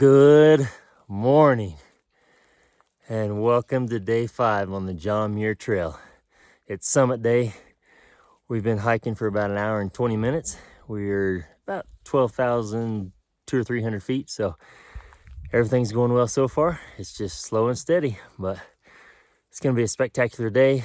Good morning and welcome to day 5 on the John Muir Trail. It's summit day. We've been hiking for about an hour and 20 minutes. We're about 12,200 or 300 feet, so everything's going well so far. It's just slow and steady, but it's going to be a spectacular day.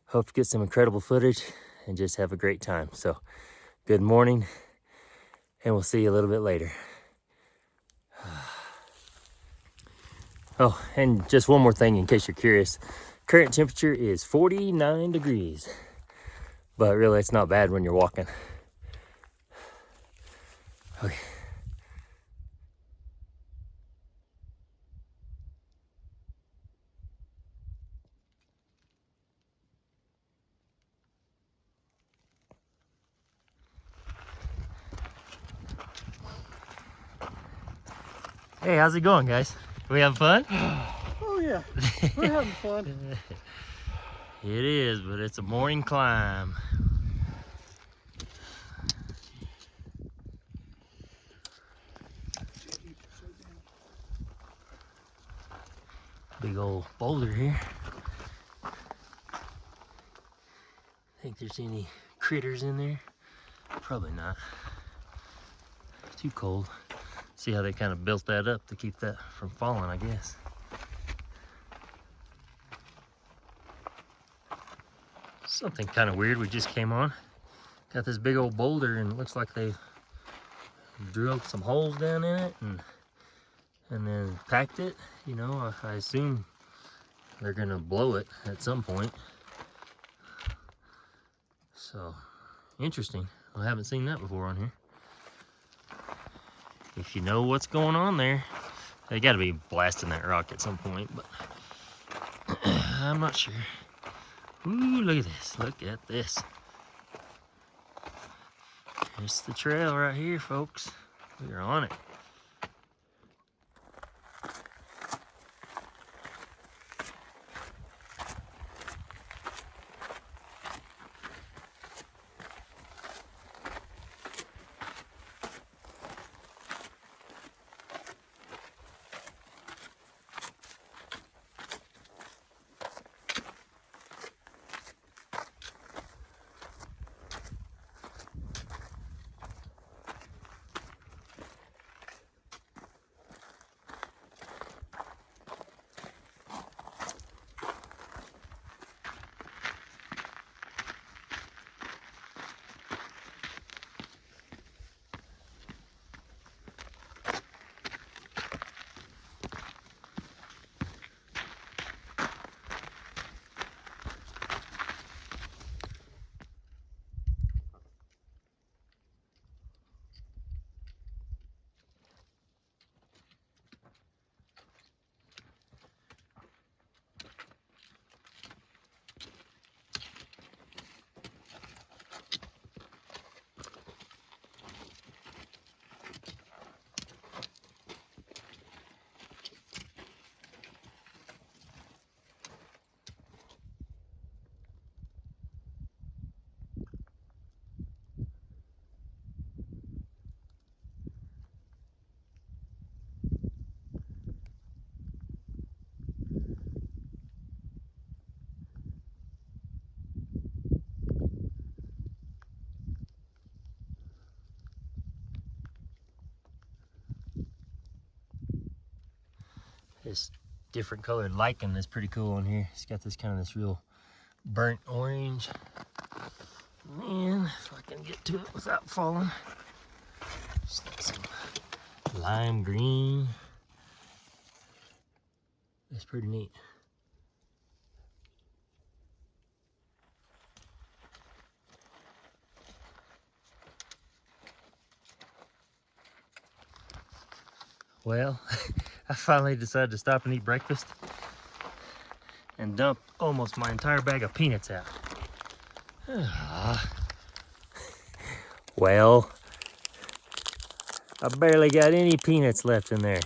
Hope to get some incredible footage and just have a great time. So good morning, and we'll see you a little bit later. Oh, and just one more thing in case you're curious. Current temperature is 49 degrees, but really it's not bad when you're walking. Okay. Hey, how's it going, guys? We having fun? Oh yeah, we're having fun. It is, but it's a morning climb. Big old boulder here. Think there's any critters in there? Probably not. Too cold. See how they kind of built that up to keep that from falling, I guess. Something kind of weird we just came on. Got this big old boulder and it looks like they drilled some holes down in it and then packed it. You know, I assume they're gonna blow it at some point. So, interesting. I haven't seen that before on here. If you know what's going on there, they gotta be blasting that rock at some point, but I'm not sure. Ooh, look at this, look at this. There's the trail right here, folks. We're on it. This different colored lichen is pretty cool on here. It's got this kind of this real burnt orange. And if I can get to it without falling, just got some lime green. It's pretty neat. Well, I finally decided to stop and eat breakfast and dump almost my entire bag of peanuts out. Well, I barely got any peanuts left in there.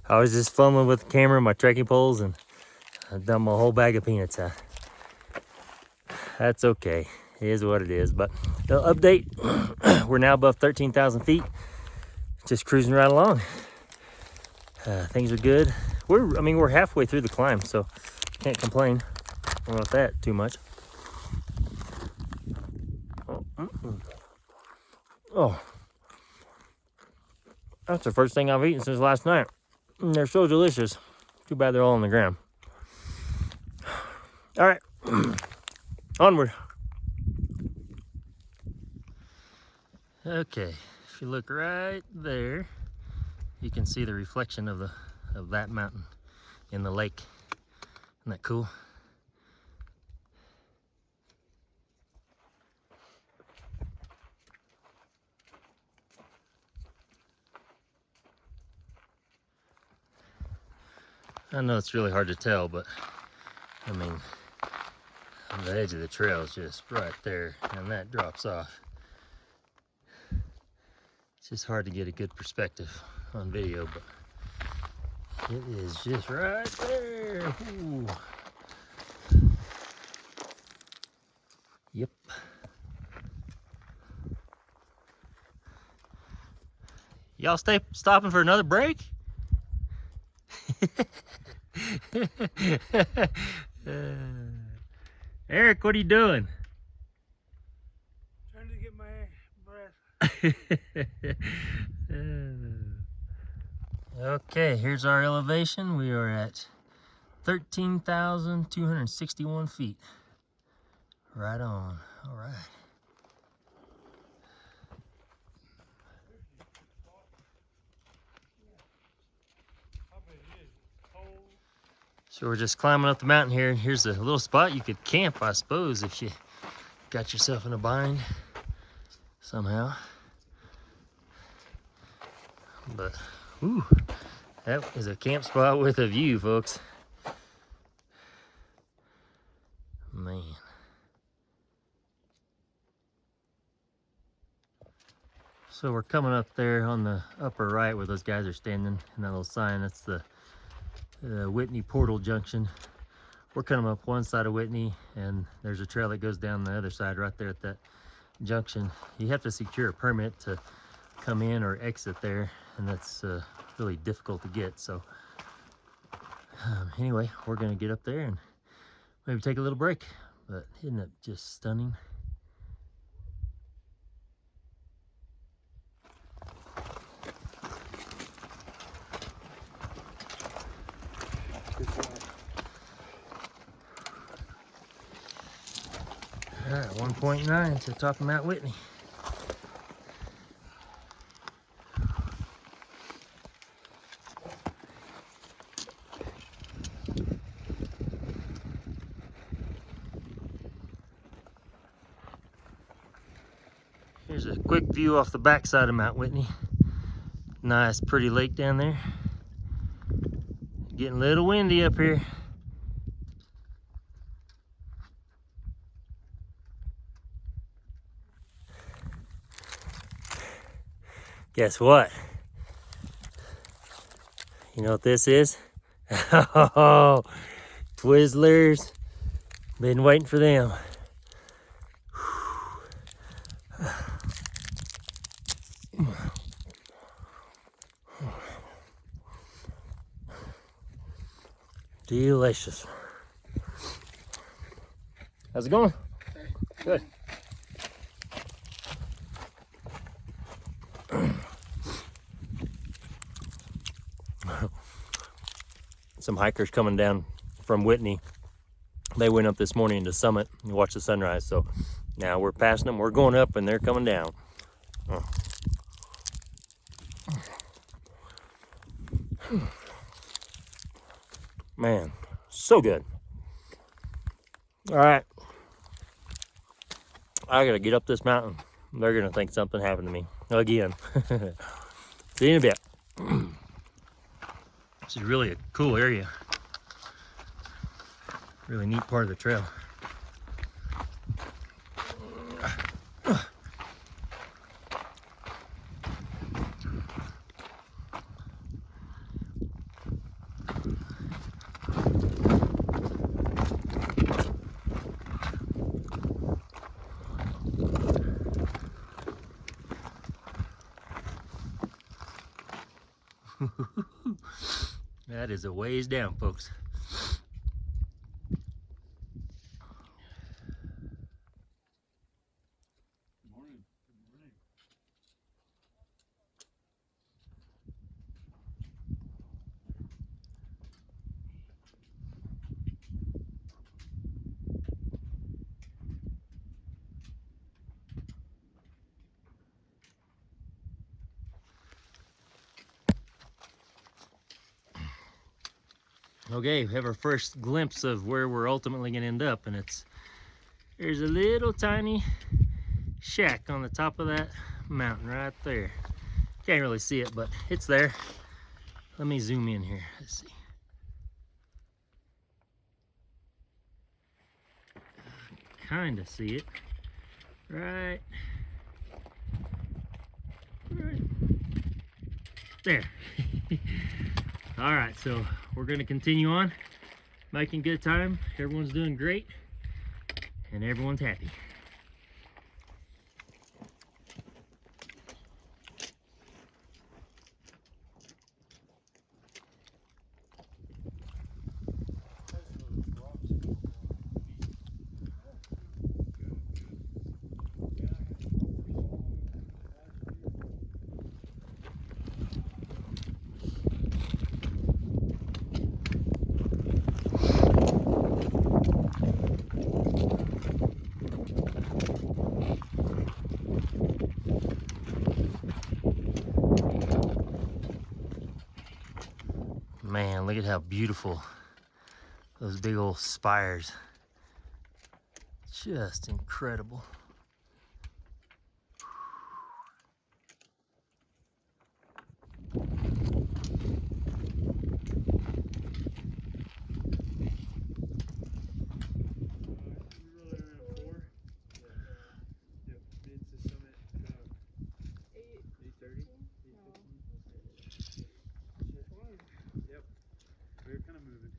I was just fumbling with the camera and my trekking poles and I dumped my whole bag of peanuts out. That's okay. It is what it is. But the update, we're now above 13,000 feet. just cruising right along. Things are good. We're halfway through the climb, so can't complain about that too much. Oh, that's the first thing I've eaten since last night. And they're so delicious. Too bad they're all on the ground. All right, onward. Okay, if you look right there, you can see the reflection of that mountain in the lake. Isn't that cool? I know it's really hard to tell, but I mean, the edge of the trail is just right there, and that drops off. It's just hard to get a good perspective on video, but it is just right there. Ooh. Yep. Y'all stopping for another break? Eric, what are you doing? Trying to get my breath. Okay, here's our elevation. We are at 13,261 feet. Right on. All right. So we're just climbing up the mountain here. Here's a little spot you could camp, I suppose, if you got yourself in a bind somehow. But, ooh, that is a camp spot with a view, folks. Man. So we're coming up there on the upper right where those guys are standing, and that little sign, that's the Whitney Portal Junction. We're coming up one side of Whitney, and there's a trail that goes down the other side right there at that junction. You have to secure a permit to come in or exit there, and that's really difficult to get. So anyway, we're gonna get up there and maybe take a little break. But isn't it just stunning? All right, 1.9 to the top of Mount Whitney. Here's a quick view off the backside of Mount Whitney. Nice, pretty lake down there. Getting a little windy up here. Guess what? You know what this is? Oh, Twizzlers. Been waiting for them. Delicious. How's it going? Good. Some hikers coming down from Whitney. They went up this morning to Summit and watched the sunrise. So now we're passing them. We're going up and they're coming down. Oh. Man, so good. All right. I gotta get up this mountain. They're gonna think something happened to me again. See you in a bit. This is really a cool area. Really neat part of the trail. That is a ways down, folks. Morning. Okay, we have our first glimpse of where we're ultimately gonna end up, and there's a little tiny shack on the top of that mountain right there. Can't really see it, but it's there. Let me zoom in here. Let's see. Kind of see it. Right there. All right, so we're gonna continue on, making good time. Everyone's doing great, and everyone's happy. Man, look at how beautiful those big old spires. Just incredible. Yep. We're kind of moving.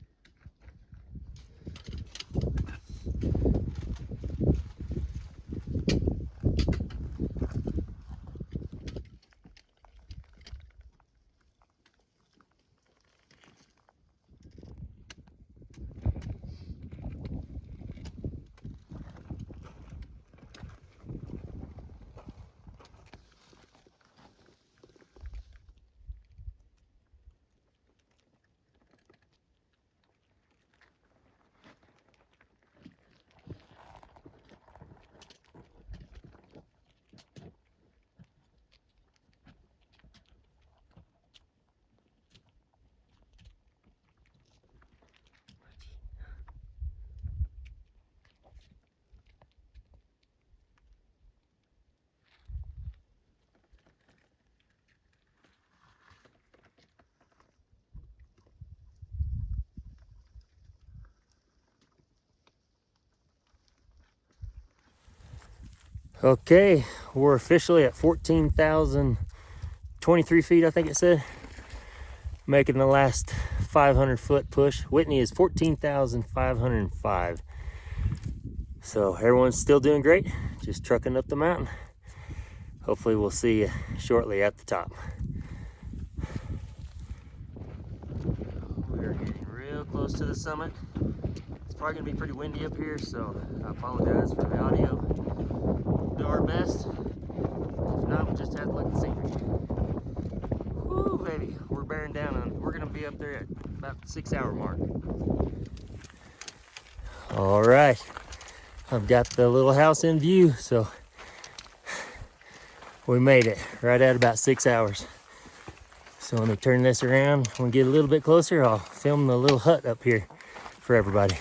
Okay, we're officially at 14,023 feet, I think it said. Making the last 500-foot push. Whitney is 14,505. So everyone's still doing great, just trucking up the mountain. Hopefully we'll see you shortly at the top. We're getting real close to the summit. It's probably gonna be pretty windy up here, so I apologize for the audio. We'll do our best. If not, we'll just have to look at the scenery. Woo, baby, we're bearing down on. We're gonna be up there at about the 6-hour mark. All right, I've got the little house in view, so we made it right at about 6 hours. So let me turn this around. When we get a little bit closer, I'll film the little hut up here for everybody.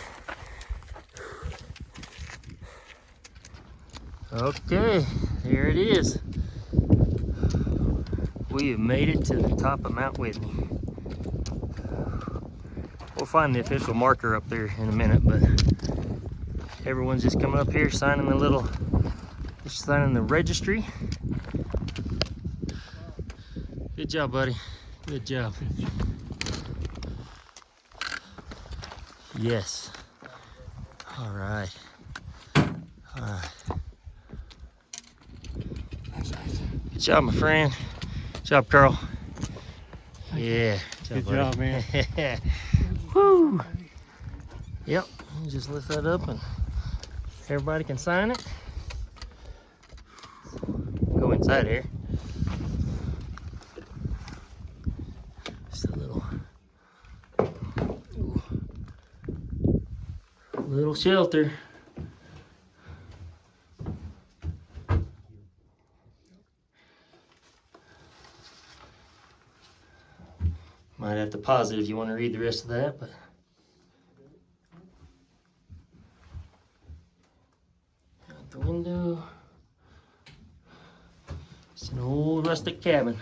Okay, here it is. We have made it to the top of Mount Whitney. We'll find the official marker up there in a minute, but everyone's just coming up here, signing the registry. Good job, buddy. Good job. Yes. All right. All right. Good job, my friend. Good job, Carl. Yeah. Good job, man. Woo! Yep. Just lift that up and everybody can sign it. Go inside here. Just a little shelter. Might have to pause it if you want to read the rest of that, but out the window. It's an old rustic cabin.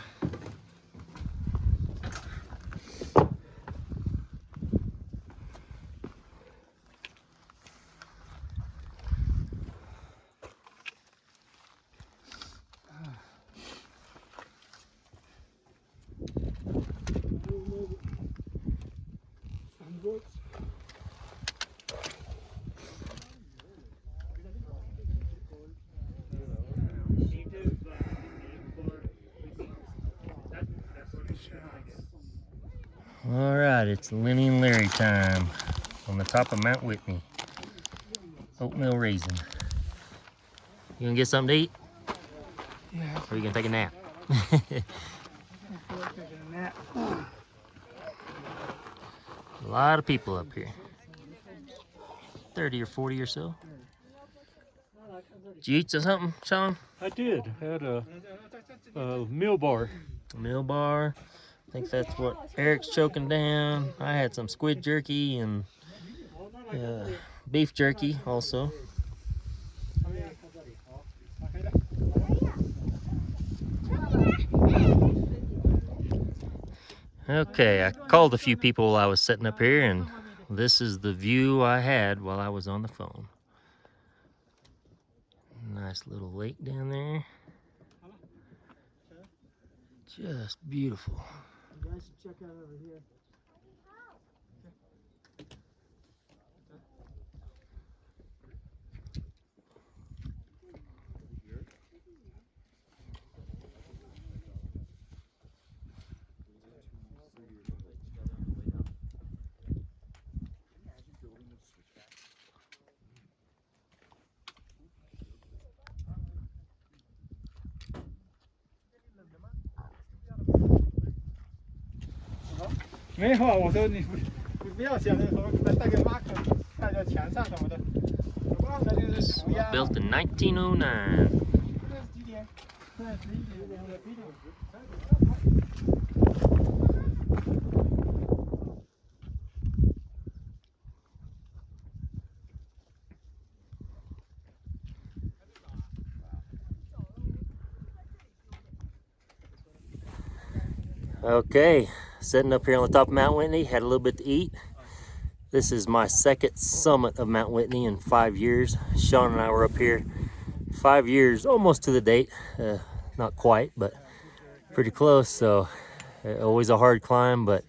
All right, it's Lenny and Larry time on the top of Mount Whitney. Oatmeal raisin. You gonna get something to eat? Yeah. Or you gonna take a nap? A lot of people up here. 30 or 40 or so. Did you eat something, Sean? I did. Had a meal bar. A meal bar. I think that's what Eric's choking down. I had some squid jerky and beef jerky also. Okay, I called a few people while I was sitting up here, and this is the view I had while I was on the phone. Nice little lake down there. Just beautiful. You guys should check out over here.没有，我说你不要想着什么带个 marker 带在墙上什么的，主要的就是涂鸦。 Built in 1909. 现在是几点？现在11点。Okay, sitting up here on the top of Mount Whitney, had a little bit to eat. This is my second summit of Mount Whitney in 5 years. Sean and I were up here 5 years, almost to the date. Not quite, but pretty close. So always a hard climb, but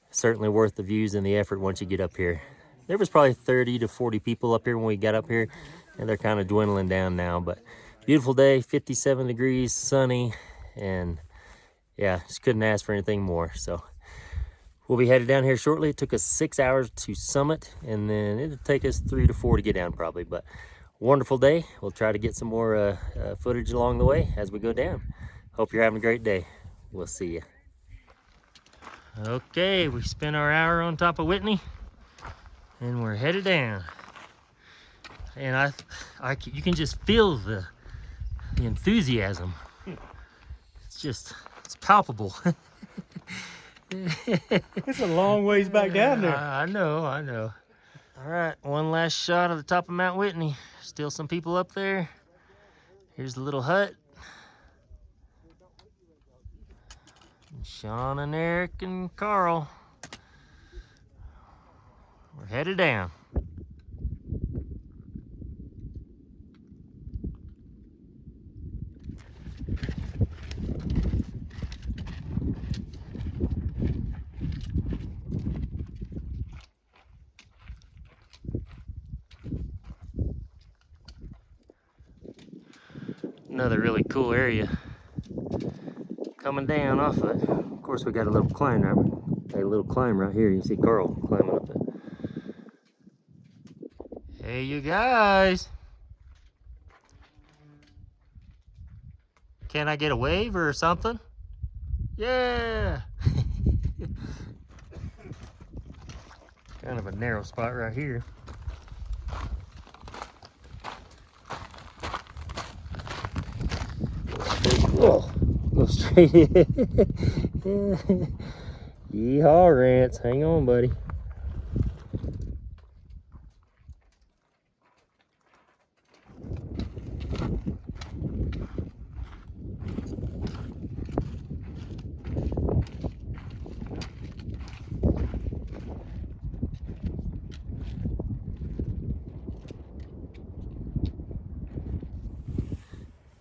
certainly worth the views and the effort once you get up here. There was probably 30 to 40 people up here when we got up here, and they're kind of dwindling down now. But beautiful day, 57 degrees, sunny, and yeah, just couldn't ask for anything more. So we'll be headed down here shortly. It took us 6 hours to summit, and then it'll take us 3 to 4 to get down probably. But wonderful day. We'll try to get some more footage along the way as we go down. Hope you're having a great day. We'll see you. Okay, we spent our hour on top of Whitney, and we're headed down. And you can just feel the enthusiasm. It's palpable. It's a long ways back down there. I know. All right, one last shot of the top of Mount Whitney. Still some people up there. Here's the little hut. Sean and Eric and Carl. We're headed down. Another really cool area coming down off of it. Of course, course, we got a little climb right here. You can see Carl climbing up it. Hey, you guys. Can I get a wave or something? Yeah. Kind of a narrow spot right here. Go straight in. Yeehaw, Rance. Hang on, buddy.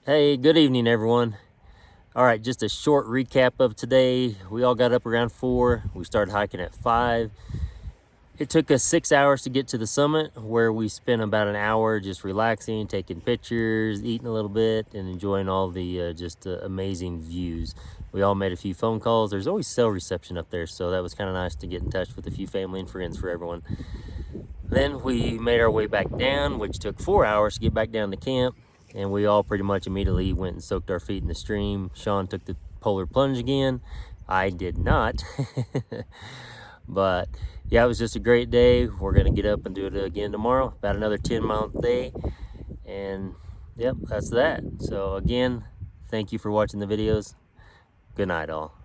Hey, good evening, everyone. All right, just a short recap of today. We all got up around 4. We started hiking at 5. It took us 6 hours to get to the summit, where we spent about an hour just relaxing, taking pictures, eating a little bit, and enjoying all the amazing views. We all made a few phone calls. There's always cell reception up there, so that was kind of nice to get in touch with a few family and friends for everyone. Then we made our way back down, which took 4 hours to get back down to camp. And we all pretty much immediately went and soaked our feet in the stream. Sean took the polar plunge again. I did not. But yeah, it was just a great day. We're gonna get up and do it again tomorrow, about another 10-mile day. And yep, that's that. So again, thank you for watching the videos. Good night, all.